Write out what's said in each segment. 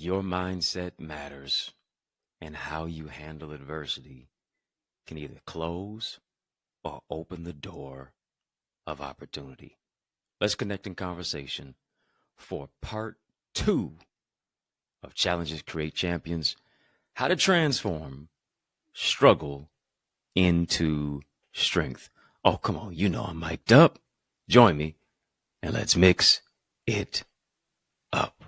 Your mindset matters, and how you handle adversity can either close or open the door of opportunity. Let's connect in conversation for part 2 of Challenges Create Champions: how to transform struggle into strength. Oh, come on, you know I'm mic'd up. Join me and let's mix it up.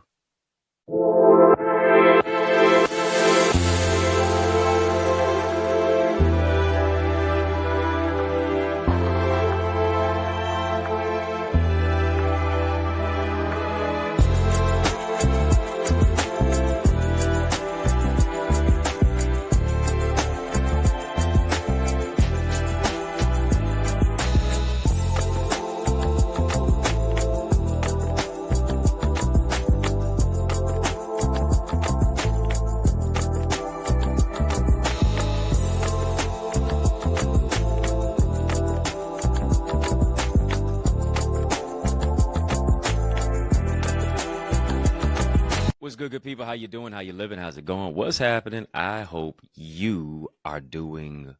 What's good people? How you doing? How you living? How's it going? What's happening? I hope you are doing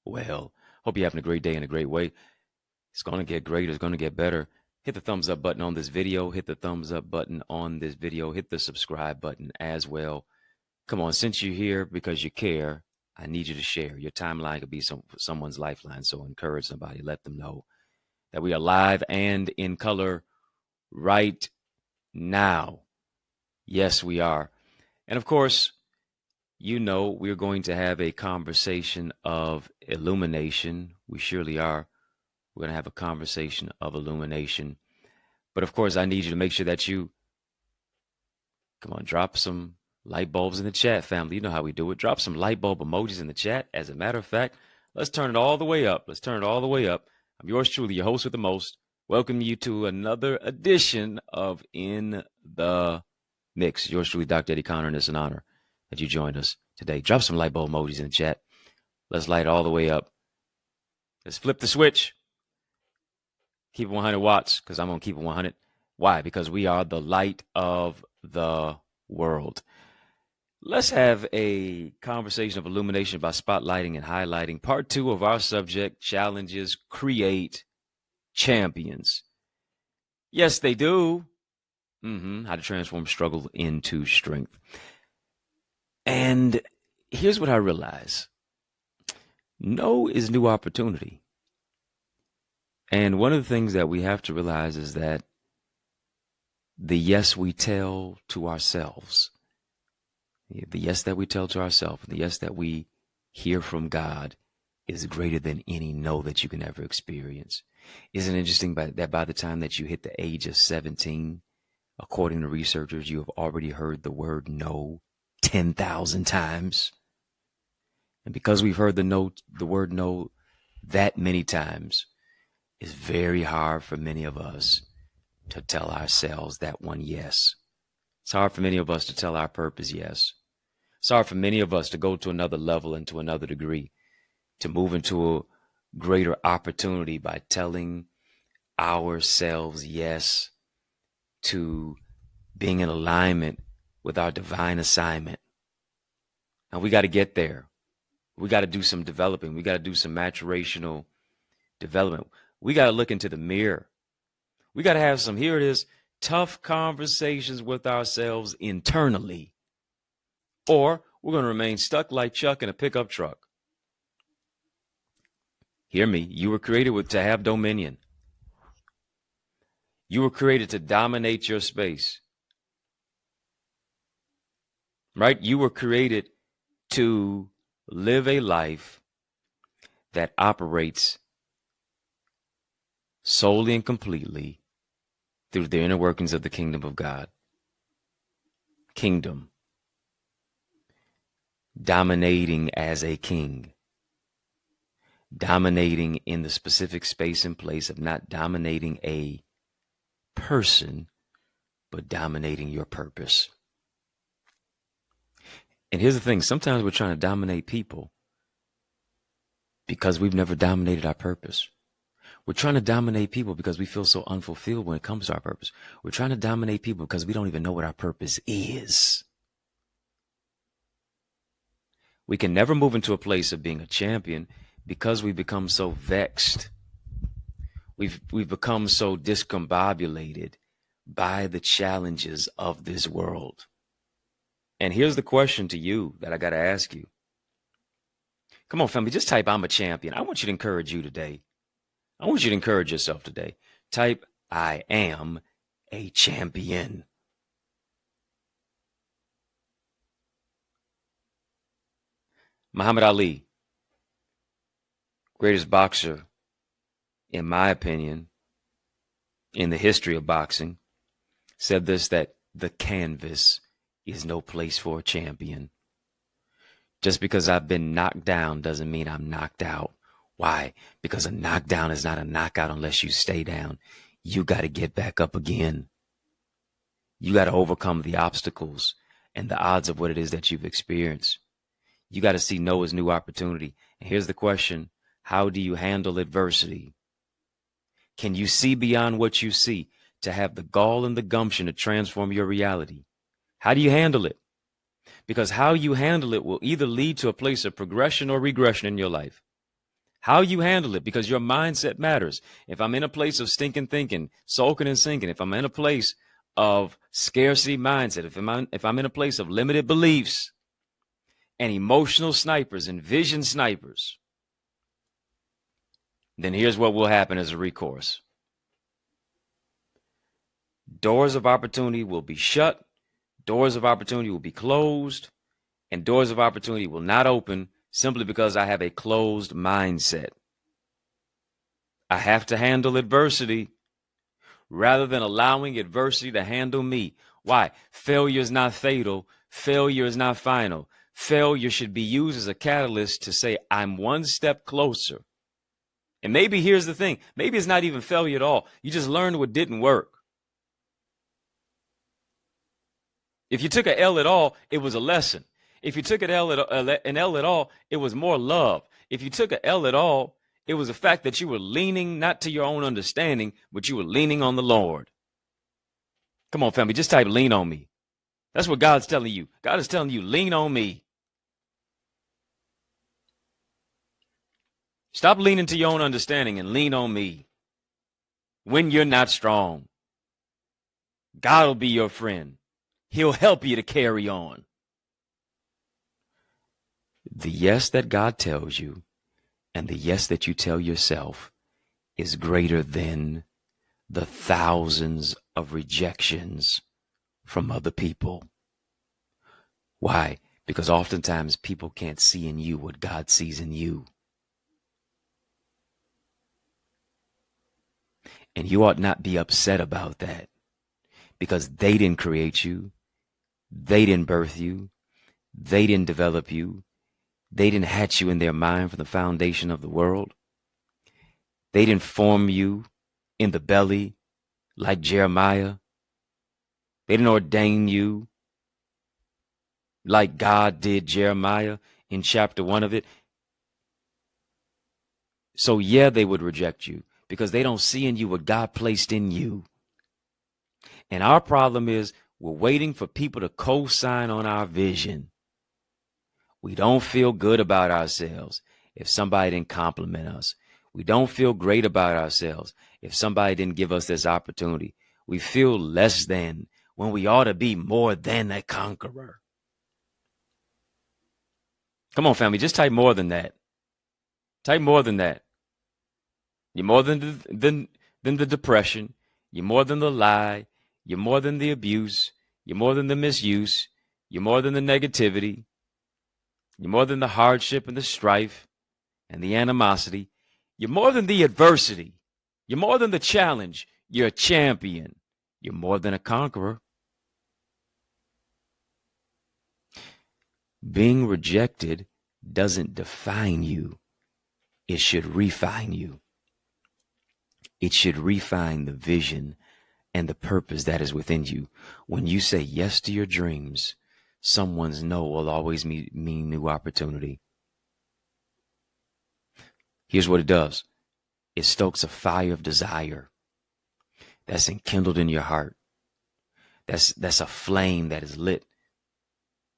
well. Hope you're having a great day in a great way. It's going to get great. It's going to get better. Hit the thumbs up button on this video. Hit the thumbs up button on this video. Hit the subscribe button as well. Come on, since you're here because you care, I need you to share. Your timeline could be someone's lifeline. So encourage somebody. Let them know that we are live and in color right now. Yes, we are. And of course, you know, we're going to have a conversation of illumination. We surely are. We're going to have a conversation of illumination. But of course, I need you to make sure that you, come on, drop some light bulbs in the chat, family. You know how we do it. Drop some light bulb emojis in the chat. As a matter of fact, let's turn it all the way up. Let's turn it all the way up. I'm yours truly, your host with the most. Welcome you to another edition of In the Mix. Yours truly, Dr. Eddie Connor, and it's an honor that you joined us today. Drop some light bulb emojis in the chat. Let's light it all the way up. Let's flip the switch. Keep it 100 watts, because I'm going to keep it 100. Why? Because we are the light of the world. Let's have a conversation of illumination by spotlighting and highlighting part 2 of our subject: Challenges Create Champions. Yes, they do. How to transform struggle into strength. And here's what I realize. No is new opportunity. And one of the things that we have to realize is that the yes we tell to ourselves, the yes that we tell to ourselves, the yes that we hear from God is greater than any no that you can ever experience. Isn't it interesting that by the time that you hit the age of 17, according to researchers, you have already heard the word no 10,000 times? And because we've heard the word no that many times, it's very hard for many of us to tell ourselves that one yes. It's hard for many of us to tell our purpose yes. It's hard for many of us to go to another level and to another degree, to move into a greater opportunity by telling ourselves yes to being in alignment with our divine assignment. And we got to get there. We got to do some developing. We got to do some maturational development. We got to look into the mirror. We got to have some, here it is, tough conversations with ourselves internally. Or we're going to remain stuck like Chuck in a pickup truck. Hear me. You were created to have dominion. You were created to dominate your space. Right? You were created to live a life that operates solely and completely through the inner workings of the kingdom of God. Kingdom. Dominating as a king. Dominating in the specific space and place of not dominating a person, but dominating your purpose. And here's the thing. Sometimes we're trying to dominate people because we've never dominated our purpose. We're trying to dominate people because we feel so unfulfilled when it comes to our purpose. We're trying to dominate people because we don't even know what our purpose is. We can never move into a place of being a champion because we become so vexed. We've become so discombobulated by the challenges of this world. And here's the question to you that I got to ask you. Come on, family, just type, I'm a champion. I want you to encourage you today. I want you to encourage yourself today. Type, I am a champion. Muhammad Ali, greatest boxer, in my opinion, in the history of boxing, said this, that the canvas is no place for a champion. Just because I've been knocked down doesn't mean I'm knocked out. Why? Because a knockdown is not a knockout unless you stay down. You got to get back up again. You got to overcome the obstacles and the odds of what it is that you've experienced. You got to see no as new opportunity. And here's the question. How do you handle adversity? Can you see beyond what you see to have the gall and the gumption to transform your reality? How do you handle it? Because how you handle it will either lead to a place of progression or regression in your life. How you handle it, because your mindset matters. If I'm in a place of stinking thinking, sulking and sinking, if I'm in a place of scarcity mindset, if I'm in a place of limited beliefs and emotional snipers and vision snipers, then here's what will happen as a recourse. Doors of opportunity will be shut, doors of opportunity will be closed, and doors of opportunity will not open simply because I have a closed mindset. I have to handle adversity rather than allowing adversity to handle me. Why? Failure is not fatal. Failure is not final. Failure should be used as a catalyst to say, I'm one step closer. And maybe here's the thing. Maybe it's not even failure at all. You just learned what didn't work. If you took an L at all, it was a lesson. If you took an L at all, it was more love. If you took an L at all, it was the fact that you were leaning not to your own understanding, but you were leaning on the Lord. Come on, family, just type lean on me. That's what God's telling you. God is telling you, lean on me. Stop leaning to your own understanding and lean on me when you're not strong. God will be your friend. He'll help you to carry on. The yes that God tells you and the yes that you tell yourself is greater than the thousands of rejections from other people. Why? Because oftentimes people can't see in you what God sees in you. And you ought not be upset about that, because they didn't create you. They didn't birth you. They didn't develop you. They didn't hatch you in their mind from the foundation of the world. They didn't form you in the belly like Jeremiah. They didn't ordain you like God did Jeremiah in chapter 1 of it. So yeah, they would reject you because they don't see in you what God placed in you. And our problem is we're waiting for people to co-sign on our vision. We don't feel good about ourselves if somebody didn't compliment us. We don't feel great about ourselves if somebody didn't give us this opportunity. We feel less than when we ought to be more than a conqueror. Come on, family, just type more than that. Type more than that. You're more than the depression. You're more than the lie. You're more than the abuse. You're more than the misuse. You're more than the negativity. You're more than the hardship and the strife and the animosity. You're more than the adversity. You're more than the challenge. You're a champion. You're more than a conqueror. Being rejected doesn't define you. It should refine you. It should refine the vision and the purpose that is within you. When you say yes to your dreams, someone's no will always mean new opportunity. Here's what it does. It stokes a fire of desire that's enkindled in your heart. That's a flame that is lit.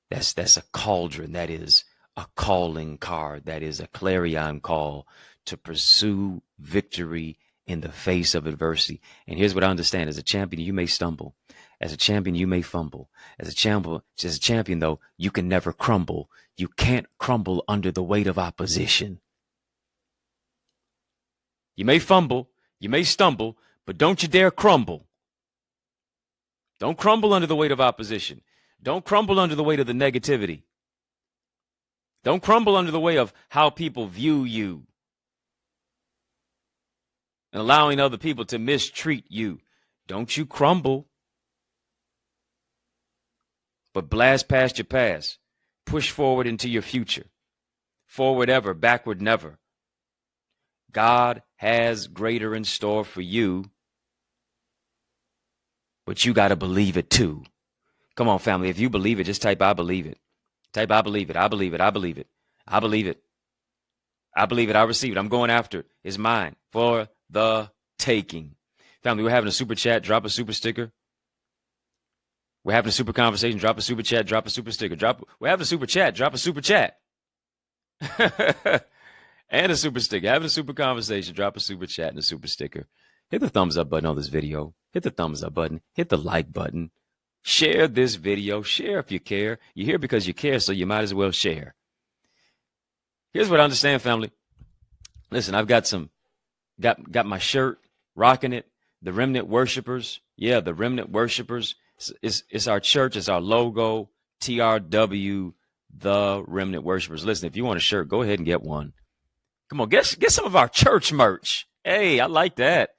That's a cauldron that is a calling card that is a clarion call to pursue victory in the face of adversity. And here's what I understand. As a champion, you may stumble. As a champion, you may fumble. As a champion, though, you can never crumble. You can't crumble under the weight of opposition. You may fumble, you may stumble, but don't you dare crumble. Don't crumble under the weight of opposition. Don't crumble under the weight of the negativity. Don't crumble under the weight of how people view you and allowing other people to mistreat you. Don't you crumble, but blast past your past. Push forward into your future. Forward ever, backward never. God has greater in store for you, but you got to believe it too. Come on, family. If you believe it, just type I believe it. Type I believe it. I believe it. I believe it. I believe it. I believe it. I receive it. I'm going after it. It's mine for the taking. Family, we're having a super chat. Drop a super sticker. We're having a super conversation. Drop a super chat. Drop a super sticker. We're having a super chat. Drop a super chat. And a super sticker. Having a super conversation. Drop a super chat and a super sticker. Hit the thumbs up button on this video. Hit the thumbs up button. Hit the like button. Share this video. Share if you care. You're here because you care, so you might as well share. Here's what I understand, family. Listen, I've got my shirt, rocking it. The Remnant Worshipers. Yeah, the Remnant Worshipers. It's our church. It's our logo. TRW, the Remnant Worshipers. Listen, if you want a shirt, go ahead and get one. Come on, get some of our church merch. Hey, I like that.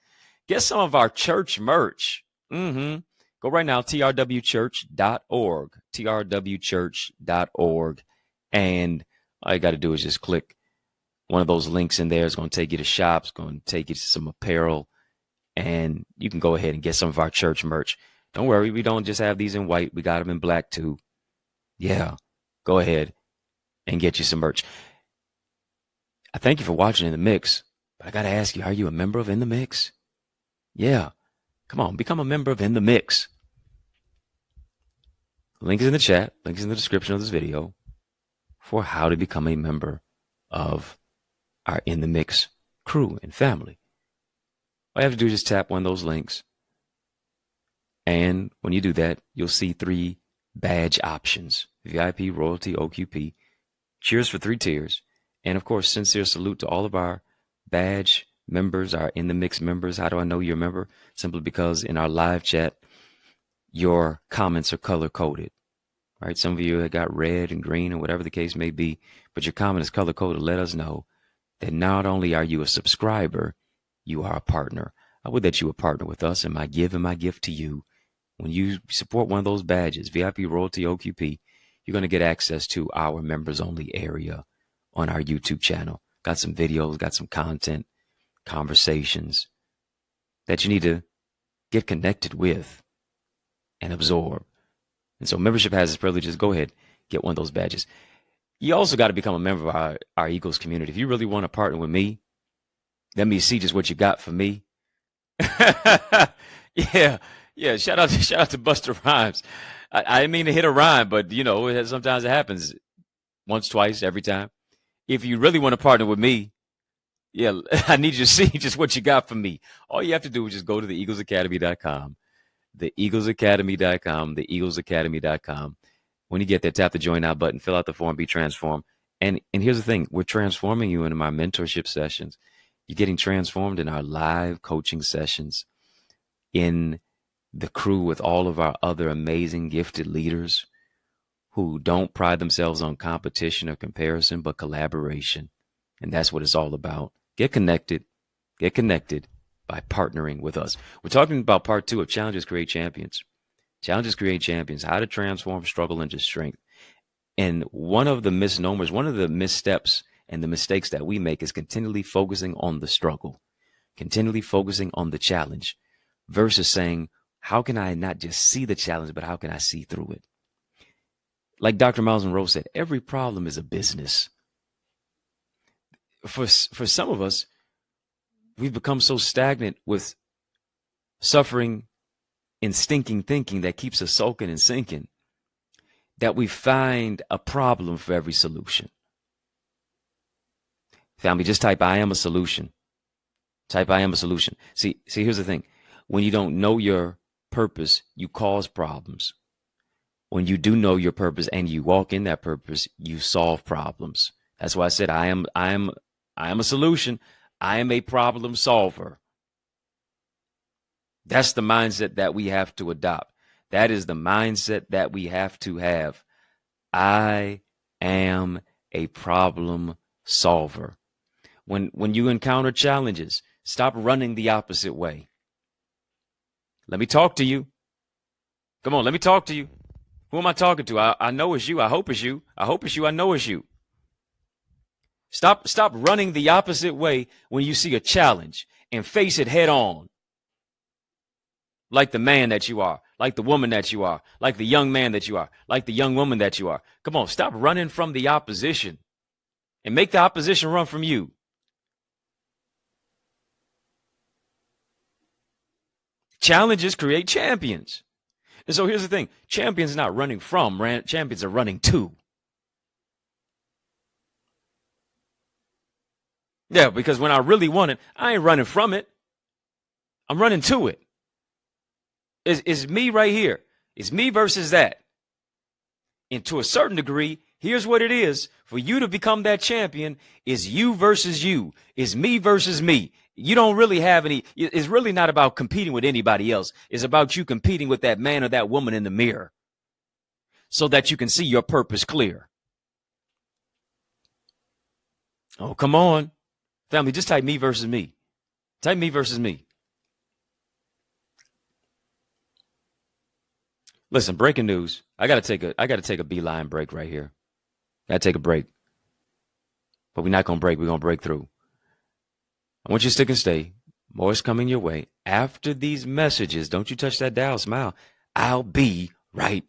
Get some of our church merch. Go right now, trwchurch.org, trwchurch.org. And all you got to do is just click one of those links in there. It's going to take you to shops, going to take you to some apparel, and you can go ahead and get some of our church merch. Don't worry, we don't just have these in white. We got them in black too. Yeah, go ahead and get you some merch. I thank you for watching In the Mix, but I got to ask you, are you a member of In the Mix? Yeah. Come on, become a member of In the Mix. Link is in the chat. Link is in the description of this video for how to become a member of our In the Mix crew and family. All you have to do is just tap one of those links. And when you do that, you'll see 3 badge options: VIP, Royalty, OQP. Cheers for 3 tiers. And of course, sincere salute to all of our badge members, our In the Mix members. How do I know you're a member? Simply because in our live chat, your comments are color coded, right? Some of you have got red and green or whatever the case may be, but your comment is color coded. Let us know that not only are you a subscriber, you are a partner. I would that you would partner with us in my gift to you. When you support one of those badges, VIP, Royalty, OQP, you're going to get access to our members only area on our YouTube channel. Got some videos, got some content, conversations that you need to get connected with and absorb. And so membership has its privileges. Go ahead, get one of those badges. You also got to become a member of our Eagles community. If you really want to partner with me, let me see just what you got for me. Yeah. Shout out to Buster Rhymes. I didn't mean to hit a rhyme, but sometimes it happens once, twice, every time. If you really want to partner with me, yeah, I need you to see just what you got for me. All you have to do is just go to theeaglesacademy.com, theeaglesacademy.com. When you get there, tap the join now button, fill out the form, be transformed. And here's the thing, we're transforming you into my mentorship sessions. You're getting transformed in our live coaching sessions, in the crew with all of our other amazing gifted leaders who don't pride themselves on competition or comparison, but collaboration. And that's what it's all about. Get connected by partnering with us. We're talking about part 2 of Challenges Create Champions. Challenges Create Champions, how to transform struggle into strength. And one of the misnomers, one of the missteps and the mistakes that we make is continually focusing on the struggle, continually focusing on the challenge versus saying, how can I not just see the challenge, but how can I see through it? Like Dr. Miles Monroe said, every problem is a business. For some of us, we've become so stagnant with suffering and stinking thinking that keeps us sulking and sinking that we find a problem for every solution. Family, just type I am a solution. Type I am a solution. See, here's the thing. When you don't know your purpose, you cause problems. When you do know your purpose and you walk in that purpose, you solve problems. That's why I said I am a solution. I am a problem solver. That's the mindset that we have to adopt. That is the mindset that we have to have. I am a problem solver. When you encounter challenges, stop running the opposite way. Let me talk to you. Come on, let me talk to you. Who am I talking to? I know it's you. I hope it's you. I hope it's you. I know it's you. Stop running the opposite way when you see a challenge and face it head on. Like the man that you are, like the woman that you are, like the young man that you are, like the young woman that you are. Come on, stop running from the opposition and make the opposition run from you. Challenges create champions. And so here's the thing. Champions are not running from, champions are running to. Yeah, because when I really want it, I ain't running from it. I'm running to it. It's me right here. It's me versus that. And to a certain degree, here's what it is. For you to become that champion, is you versus you. Is me versus me. You don't really have any. It's really not about competing with anybody else. It's about you competing with that man or that woman in the mirror so that you can see your purpose clear. Oh, come on. Family, just type me versus me. Type me versus me. Listen, breaking news. I gotta take a beeline break right here. Gotta take a break. But we're not gonna break, we're gonna break through. I want you to stick and stay. More is coming your way. After these messages, don't you touch that dial, smile. I'll be right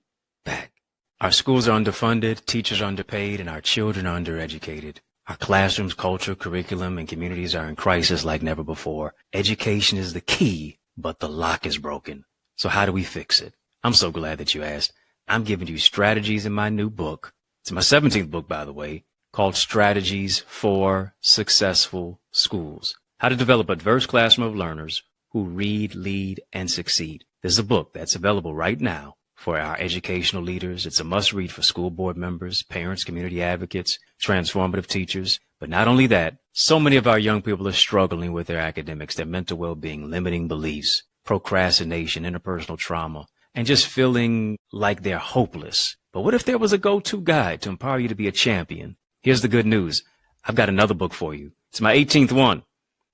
back. Our schools are underfunded, teachers are underpaid, and our children are undereducated. Our classrooms, culture, curriculum, and communities are in crisis like never before. Education is the key, but the lock is broken. So how do we fix it? I'm so glad that you asked. I'm giving you strategies in my new book. It's my 17th book, by the way, called Strategies for Successful Schools. How to develop a diverse classroom of learners who read, lead, and succeed. This is a book that's available right now for our educational leaders. It's a must-read for school board members, parents, community advocates, transformative teachers. But not only that, so many of our young people are struggling with their academics, their mental well-being, limiting beliefs, procrastination, interpersonal trauma, and just feeling like they're hopeless. But what if there was a go-to guide to empower you to be a champion? Here's the good news. I've got another book for you. It's my 18th one.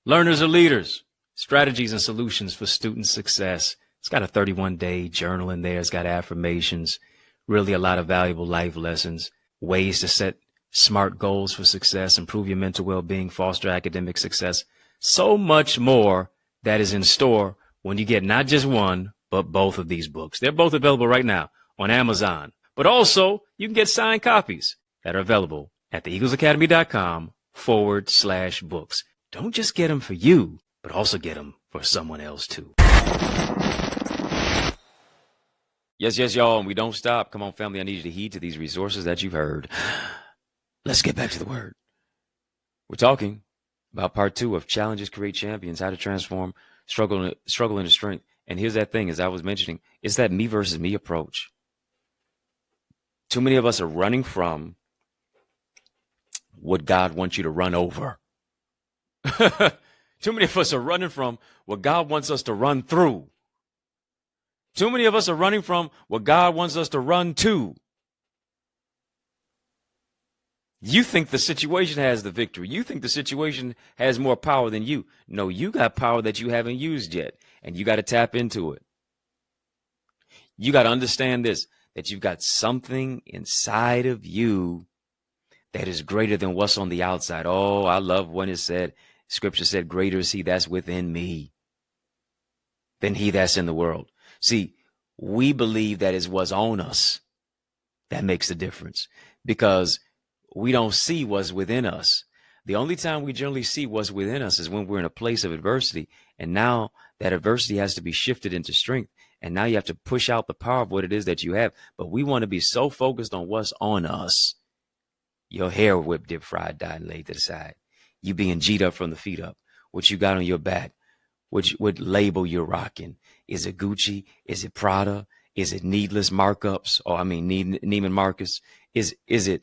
Learners are Leaders, Strategies and Solutions for Student Success. It's got a 31-day journal in there. It's got affirmations, really a lot of valuable life lessons, ways to set smart goals for success, improve your mental well-being, foster academic success. So much more that is in store when you get not just one, but both of these books. They're both available right now on Amazon. But also, you can get signed copies that are available at theeaglesacademy.com/books. Don't just get them for you, but also get them for someone else too. Yes, y'all, and we don't stop. Come on, family, I need you to heed to these resources that you've heard. Let's get back to the word. We're talking about part 2 of Challenges Create Champions, how to transform struggle into strength. And here's that thing, as I was mentioning, it's that me versus me approach. Too many of us are running from what God wants you to run over. Too many of us are running from what God wants us to run through. Too many of us are running from what God wants us to run to. You think the situation has the victory. You think the situation has more power than you. No, you got power that you haven't used yet, and you got to tap into it. You got to understand this, that you've got something inside of you that is greater than what's on the outside. Oh, I love when it said, Scripture said, greater is he that's within me than he that's in the world. See, we believe that is what's on us that makes the difference, because we don't see what's within us. The only time we generally see what's within us is when we're in a place of adversity. And now that adversity has to be shifted into strength. And now you have to push out the power of what it is that you have. But we want to be so focused on what's on us. Your hair whipped, dipped, fried, dyed, and laid to the side. You being G'd up from the feet up. What you got on your back. What label you're rocking. Is it Gucci? Is it Prada? Is it needless markups? Or Neiman Marcus? Is it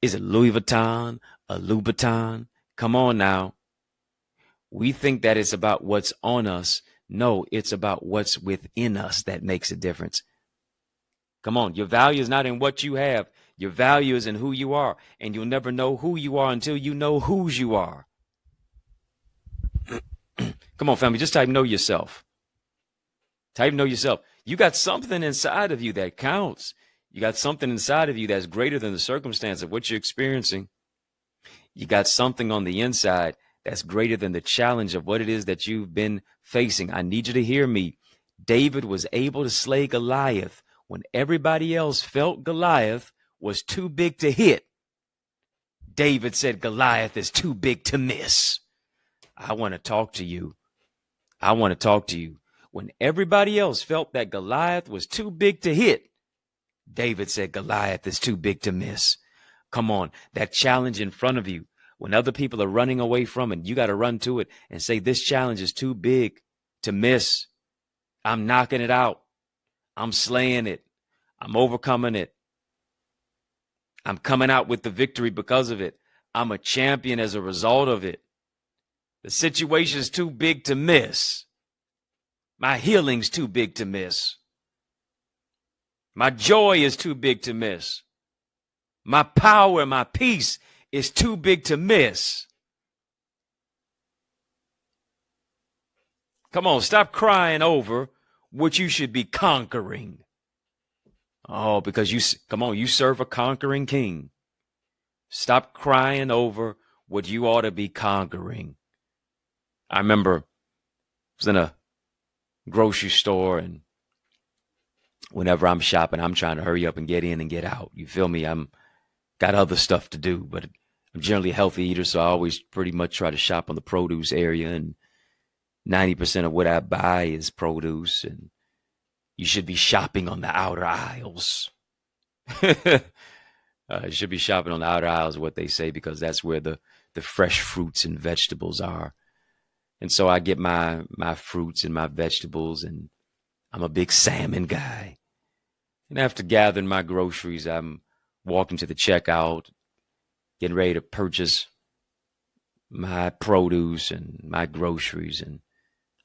Louis Vuitton? A Louboutin? Come on now. We think that it's about what's on us. No, it's about what's within us that makes a difference. Come on. Your value is not in what you have. Your value is in who you are. And you'll never know who you are until you know whose you are. Come on, family. Just type know yourself. Type know yourself. You got something inside of you that counts. You got something inside of you that's greater than the circumstance of what you're experiencing. You got something on the inside that's greater than the challenge of what it is that you've been facing. I need you to hear me. David was able to slay Goliath when everybody else felt Goliath was too big to hit. David said, Goliath is too big to miss. I want to talk to you. I want to talk to you. When everybody else felt that Goliath was too big to hit, David said, Goliath is too big to miss. Come on, that challenge in front of you, when other people are running away from it, you got to run to it and say, this challenge is too big to miss. I'm knocking it out. I'm slaying it. I'm overcoming it. I'm coming out with the victory because of it. I'm a champion as a result of it. The situation is too big to miss. My healing's too big to miss. My joy is too big to miss. My power, my peace is too big to miss. Come on, stop crying over what you should be conquering. Oh, because you serve a conquering king. Stop crying over what you ought to be conquering. I remember I was in a grocery store, and whenever I'm shopping, I'm trying to hurry up and get in and get out. You feel me? I'm got other stuff to do, but I'm generally a healthy eater, so I always pretty much try to shop on the produce area, and 90% of what I buy is produce, and you should be shopping on the outer aisles. You should be shopping on the outer aisles, what they say, because that's where the fresh fruits and vegetables are. And so I get my fruits and my vegetables, and I'm a big salmon guy. And after gathering my groceries, I'm walking to the checkout, getting ready to purchase my produce and my groceries, and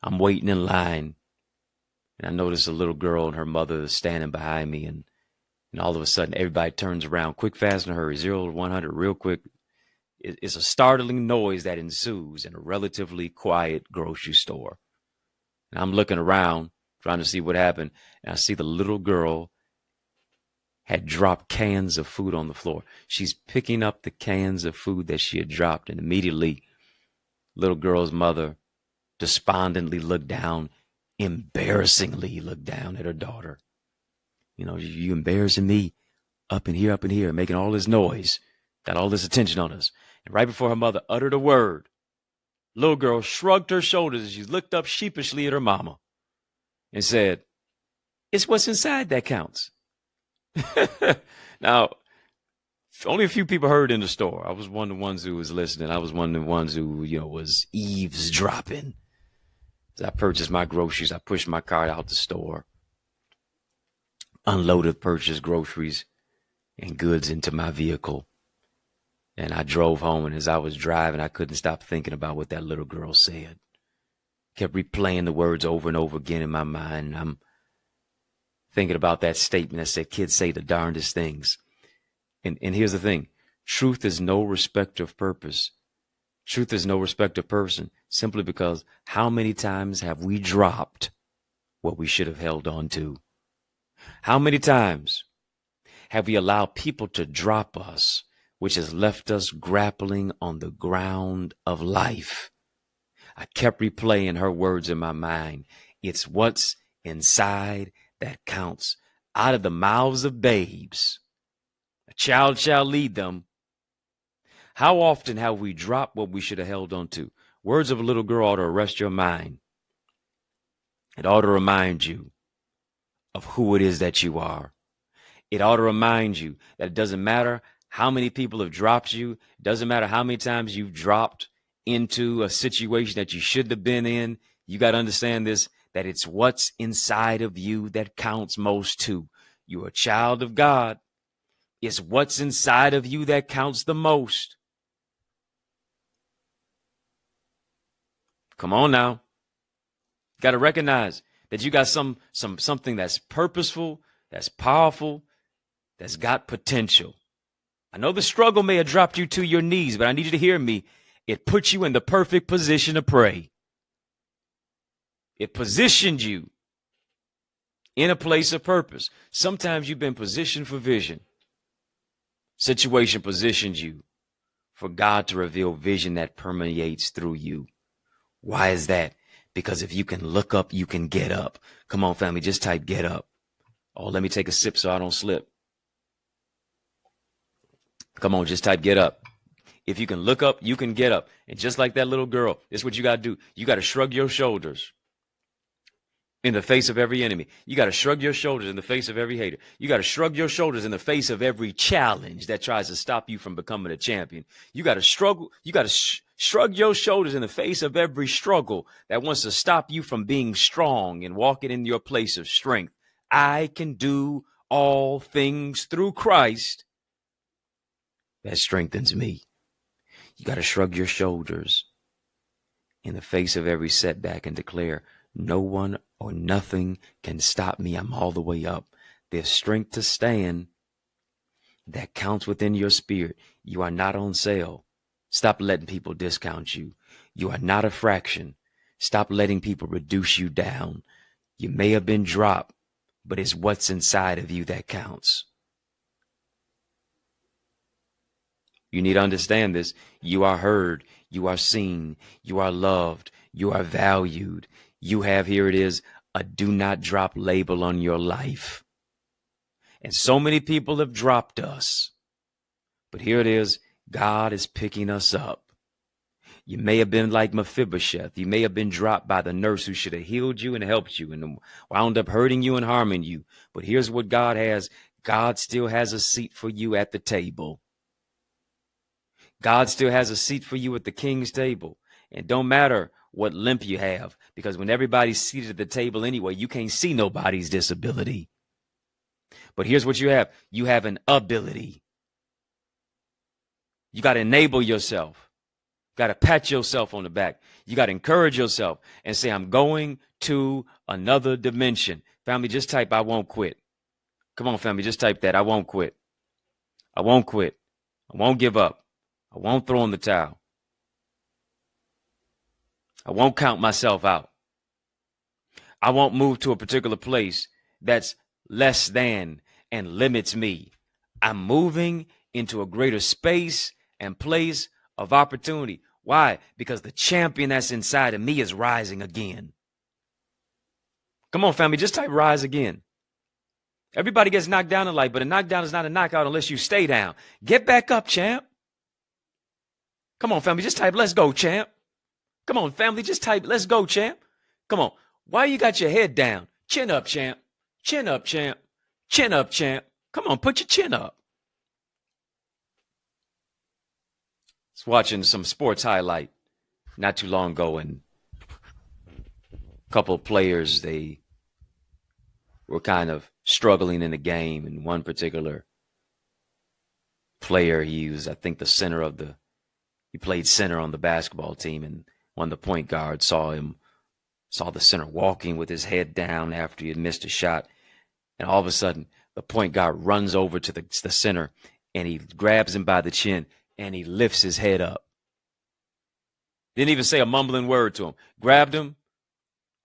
I'm waiting in line. And I notice a little girl and her mother is standing behind me, and all of a sudden everybody turns around quick, fast, and hurry, 0 to 100 real quick. It's a startling noise that ensues in a relatively quiet grocery store. And I'm looking around, trying to see what happened, and I see the little girl had dropped cans of food on the floor. She's picking up the cans of food that she had dropped, and immediately little girl's mother despondently looked down, embarrassingly looked down at her daughter. You know, you embarrassing me up in here, making all this noise, got all this attention on us. And right before her mother uttered a word, little girl shrugged her shoulders as she looked up sheepishly at her mama and said, it's what's inside that counts. Now, only a few people heard in the store. I was one of the ones who was listening. I was one of the ones who, was eavesdropping. As I purchased my groceries, I pushed my cart out the store, unloaded purchased groceries and goods into my vehicle. And I drove home, and as I was driving, I couldn't stop thinking about what that little girl said. Kept replaying the words over and over again in my mind. I'm thinking about that statement that said, kids say the darndest things. And here's the thing. Truth is no respect of purpose. Truth is no respect of person, simply because how many times have we dropped what we should have held on to? How many times have we allowed people to drop us, which has left us grappling on the ground of life? I kept replaying her words in my mind. It's what's inside that counts. Out of the mouths of babes, a child shall lead them. How often have we dropped what we should have held on to? Words of a little girl ought to arrest your mind. It ought to remind you of who it is that you are. It ought to remind you that it doesn't matter how many people have dropped you. It doesn't matter how many times you've dropped into a situation that you shouldn't have been in. You got to understand this, that it's what's inside of you that counts most too. You're a child of God. It's what's inside of you that counts the most. Come on now. You got to recognize that you got something that's purposeful, that's powerful, that's got potential. I know the struggle may have dropped you to your knees, but I need you to hear me. It puts you in the perfect position to pray. It positioned you in a place of purpose. Sometimes you've been positioned for vision. Situation positions you for God to reveal vision that permeates through you. Why is that? Because if you can look up, you can get up. Come on, family, just type get up. Oh, let me take a sip so I don't slip. Come on, just type get up. If you can look up, you can get up. And just like that little girl, this is what you got to do. You got to shrug your shoulders in the face of every enemy. You got to shrug your shoulders in the face of every hater. You got to shrug your shoulders in the face of every challenge that tries to stop you from becoming a champion. You got to struggle. You got to shrug your shoulders in the face of every struggle that wants to stop you from being strong and walking in your place of strength. I can do all things through Christ that strengthens me. You got to shrug your shoulders in the face of every setback and declare, no one or nothing can stop me. I'm all the way up. There's strength to stand that counts within your spirit. You are not on sale. Stop letting people discount you. You are not a fraction. Stop letting people reduce you down. You may have been dropped, but it's what's inside of you that counts. You need to understand this. You are heard. You are seen. You are loved. You are valued. You have, here it is, a do not drop label on your life. And so many people have dropped us. But here it is. God is picking us up. You may have been like Mephibosheth. You may have been dropped by the nurse who should have healed you and helped you and wound up hurting you and harming you. But here's what God has. God still has a seat for you at the table. God still has a seat for you at the king's table. And don't matter what limp you have, because when everybody's seated at the table anyway, you can't see nobody's disability. But here's what you have. You have an ability. You got to enable yourself. Got to pat yourself on the back. You got to encourage yourself and say, I'm going to another dimension. Family, just type, I won't quit. Come on, family, just type that. I won't quit. I won't quit. I won't give up. I won't throw in the towel. I won't count myself out. I won't move to a particular place that's less than and limits me. I'm moving into a greater space and place of opportunity. Why? Because the champion that's inside of me is rising again. Come on, family, just type rise again. Everybody gets knocked down in life, but a knockdown is not a knockout unless you stay down. Get back up, champ. Come on, family, just type let's go, champ. Come on, family, just type let's go, champ. Come on. Why you got your head down? Chin up, champ. Chin up, champ. Chin up, champ. Come on, put your chin up. I was watching some sports highlight not too long ago, and a couple of players, they were kind of struggling in the game. And one particular player, he was, I think, he played center on the basketball team, and one of the point guards saw the center walking with his head down after he had missed a shot. And all of a sudden, the point guard runs over to the center, and he grabs him by the chin, and he lifts his head up. Didn't even say a mumbling word to him. Grabbed him,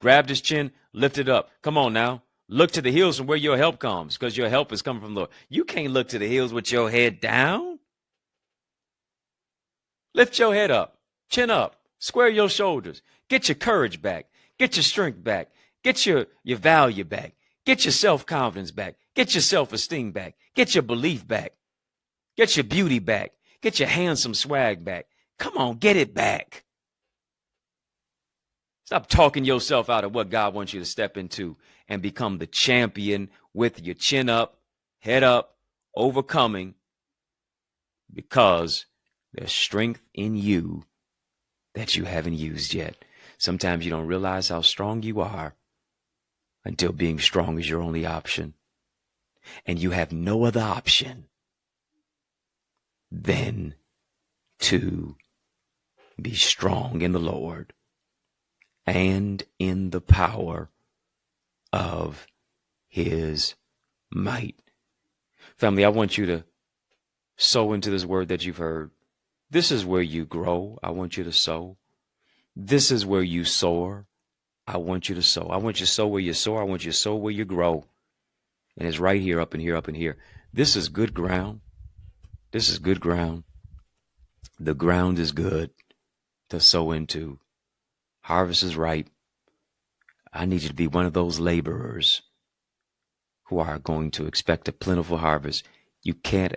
grabbed his chin, lifted up. Come on now. Look to the hills from where your help comes, because your help is coming from the Lord. You can't look to the hills with your head down. Lift your head up, chin up, square your shoulders, get your courage back, get your strength back, get your value back, get your self-confidence back, get your self-esteem back, get your belief back, get your beauty back, get your handsome swag back. Come on, get it back. Stop talking yourself out of what God wants you to step into and become the champion with your chin up, head up, overcoming because there's strength in you that you haven't used yet. Sometimes you don't realize how strong you are until being strong is your only option. And you have no other option than to be strong in the Lord and in the power of his might. Family, I want you to sow into this word that you've heard. This is where you grow. I want you to sow. This is where you soar. I want you to sow. I want you to sow where you soar. I want you to sow where you grow. And it's right here, up in here, up in here. This is good ground. This is good ground. The ground is good to sow into. Harvest is ripe. I need you to be one of those laborers who are going to expect a plentiful harvest. You can't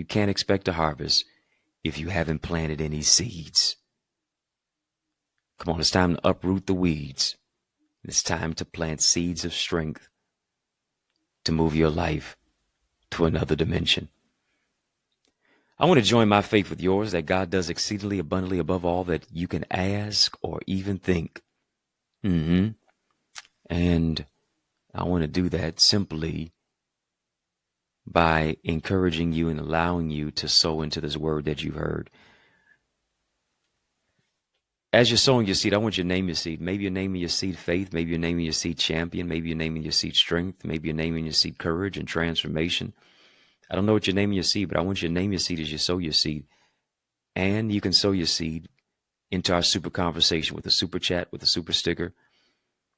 expect a harvest if you haven't planted any seeds. Come on, it's time to uproot the weeds. It's time to plant seeds of strength to move your life to another dimension. I want to join my faith with yours that God does exceedingly abundantly above all that you can ask or even think. And I want to do that simply by encouraging you and allowing you to sow into this word that you've heard. As you're sowing your seed, I want you to name your seed. Maybe you're naming your seed faith. Maybe you're naming your seed champion. Maybe you're naming your seed strength. Maybe you're naming your seed courage and transformation. I don't know what you're naming your seed, but I want you to name your seed as you sow your seed. And you can sow your seed into our super conversation with a super chat, with a super sticker,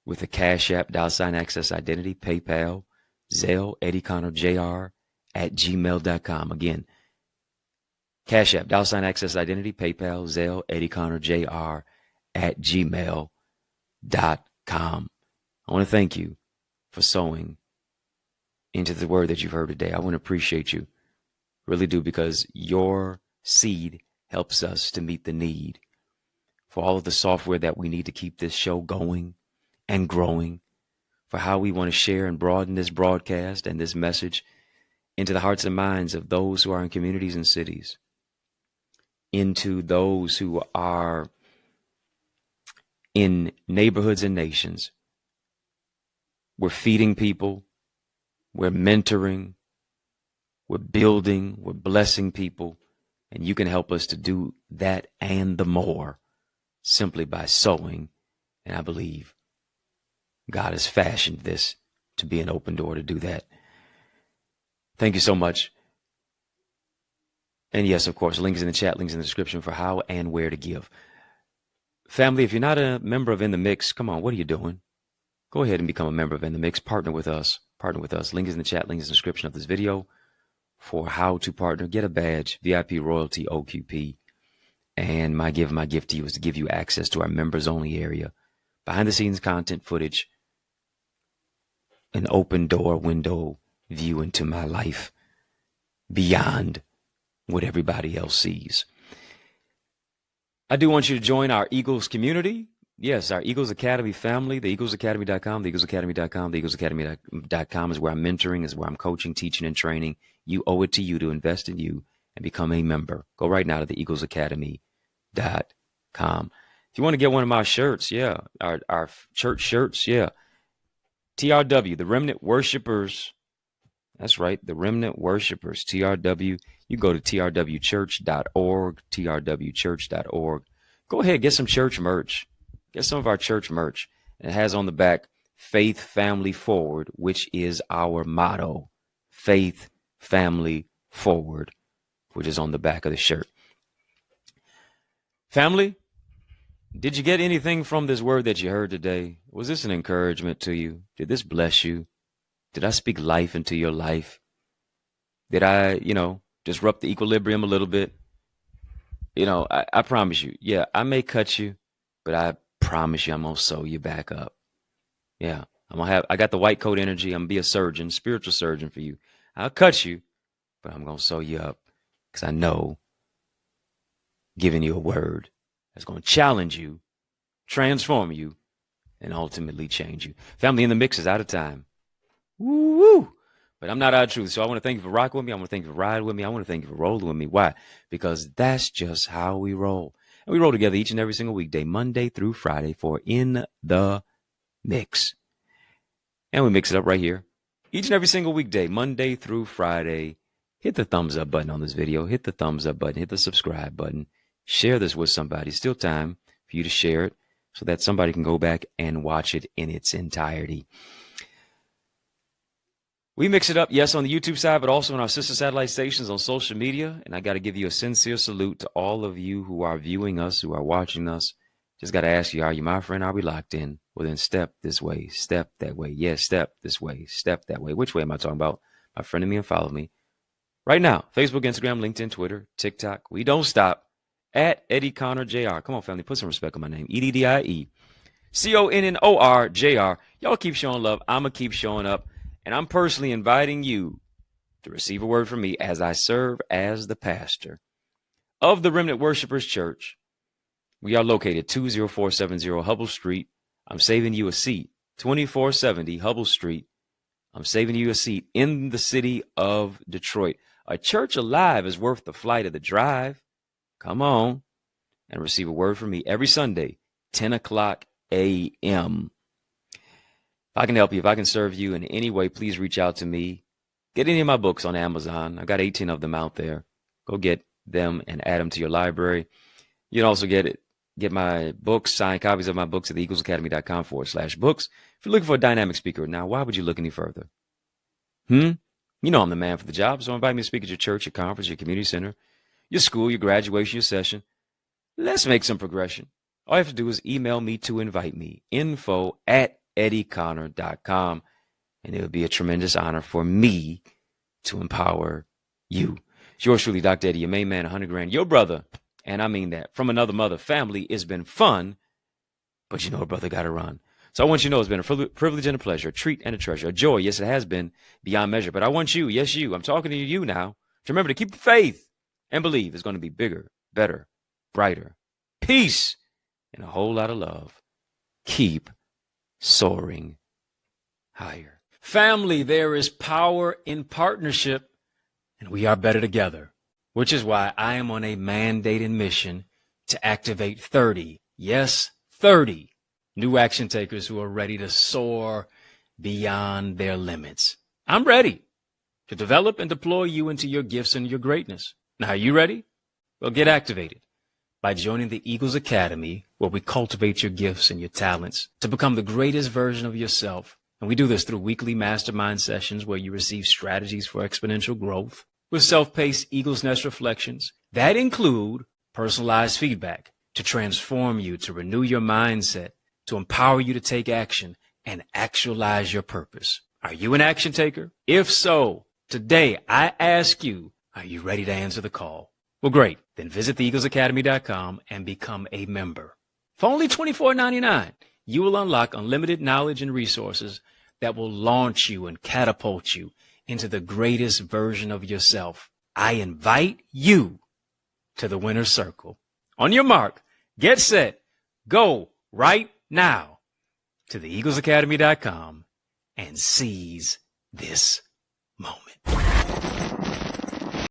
with a Cash App, $ Access Identity, PayPal, Zelle, EddieConnorJr @gmail.com. Again, Cash App, $ Access Identity, PayPal, Zelle, EddieConnorJr @gmail.com. I want to thank you for sowing into the word that you've heard today. I want to appreciate you. Really do, because your seed helps us to meet the need for all of the software that we need to keep this show going and growing, for how we want to share and broaden this broadcast and this message into the hearts and minds of those who are in communities and cities, into those who are in neighborhoods and nations. We're feeding people. We're mentoring. We're building. We're blessing people. And you can help us to do that and the more simply by sowing. And I believe God has fashioned this to be an open door to do that. Thank you so much. And yes, of course, links in the chat, links in the description for how and where to give. Family, if you're not a member of In the Mix, come on, what are you doing? Go ahead and become a member of In the Mix. Partner with us. Partner with us. Link is in the chat, link is in the description of this video for how to partner. Get a badge, VIP Royalty OQP. And my gift to you is to give you access to our members only area, behind the scenes content footage, an open door window view into my life beyond what everybody else sees. I do want you to join our Eagles community. Yes, our Eagles Academy family, the eaglesacademy.com, the eaglesacademy.com, the eaglesacademy.com is where I'm mentoring, is where I'm coaching, teaching, and training. You owe it to you to invest in you and become a member. Go right now to the eaglesacademy.com. If you want to get one of my shirts, yeah, our church shirts, yeah. TRW, the Remnant Worshipers. That's right, the Remnant Worshipers, TRW. You go to trwchurch.org, trwchurch.org. Go ahead, get some church merch. Get some of our church merch. And it has on the back, Faith, Family, Forward, which is our motto. Faith, Family, Forward, which is on the back of the shirt. Family, did you get anything from this word that you heard today? Was this an encouragement to you? Did this bless you? Did I speak life into your life? Did I, disrupt the equilibrium a little bit? I promise you, yeah, I may cut you, but I promise you I'm going to sew you back up. Yeah, I got the white coat energy. I'm going to be a surgeon, spiritual surgeon for you. I'll cut you, but I'm going to sew you up, because I know giving you a word that's going to challenge you, transform you, and ultimately change you. Family, In the Mix is out of time. Woo! But I'm not out of truth. So I want to thank you for rocking with me. I want to thank you for riding with me. I want to thank you for rolling with me. Why? Because that's just how we roll. And we roll together each and every single weekday, Monday through Friday, for In the Mix. And we mix it up right here. Each and every single weekday, Monday through Friday. Hit the thumbs up button on this video. Hit the thumbs up button. Hit the subscribe button. Share this with somebody. Still time for you to share it so that somebody can go back and watch it in its entirety. We mix it up, yes, on the YouTube side, but also on our sister satellite stations on social media. And I got to give you a sincere salute to all of you who are viewing us, who are watching us. Just got to ask you, are you my friend? Are we locked in? Well, then step this way, step that way. Yes, step this way, step that way. Which way am I talking about? My friend me and follow me. Right now, Facebook, Instagram, LinkedIn, Twitter, TikTok. We don't stop. At EddieConnorJr. Come on, family, put some respect on my name. EddieConnorJr. Y'all keep showing love. I'm going to keep showing up. And I'm personally inviting you to receive a word from me as I serve as the pastor of the Remnant Worshipers Church. We are located 20470 Hubble Street. I'm saving you a seat. 2470 Hubble Street. I'm saving you a seat in the city of Detroit. A church alive is worth the flight of the drive. Come on and receive a word from me every Sunday, 10 o'clock a.m. If I can help you, if I can serve you in any way, please reach out to me. Get any of my books on Amazon. I've got 18 of them out there. Go get them and add them to your library. You can also get my books, signed copies of my books at theeaglesacademy.com/books. If you're looking for a dynamic speaker, now why would you look any further? You know I'm the man for the job, so invite me to speak at your church, your conference, your community center, your school, your graduation, your session. Let's make some progression. All you have to do is email me to invite me, info@EddieConnor.com, and it would be a tremendous honor for me to empower you. It's yours truly, Dr. Eddie, your main man, 100 grand, your brother, and I mean that, from another mother family. It's been fun, but you know a brother got to run. So I want you to know it's been a privilege and a pleasure, a treat and a treasure, a joy. Yes, it has been beyond measure, but I want you, yes, you, I'm talking to you now, to remember to keep the faith and believe it's going to be bigger, better, brighter, peace, and a whole lot of love. Keep soaring higher. Family, there is power in partnership, and we are better together, which is why I am on a mandated mission to activate 30, yes, 30 new action takers who are ready to soar beyond their limits. I'm ready to develop and deploy you into your gifts and your greatness. Now, are you ready? Well, get activated by joining the Eagles Academy, where we cultivate your gifts and your talents to become the greatest version of yourself. And we do this through weekly mastermind sessions where you receive strategies for exponential growth with self-paced Eagles Nest reflections that include personalized feedback to transform you, to renew your mindset, to empower you to take action and actualize your purpose. Are you an action taker? If so, today I ask you, are you ready to answer the call? Well, great. Then visit theeaglesacademy.com and become a member. For only $24.99, you will unlock unlimited knowledge and resources that will launch you and catapult you into the greatest version of yourself. I invite you to the winner's circle. On your mark, get set, go right now to theeaglesacademy.com and seize this moment.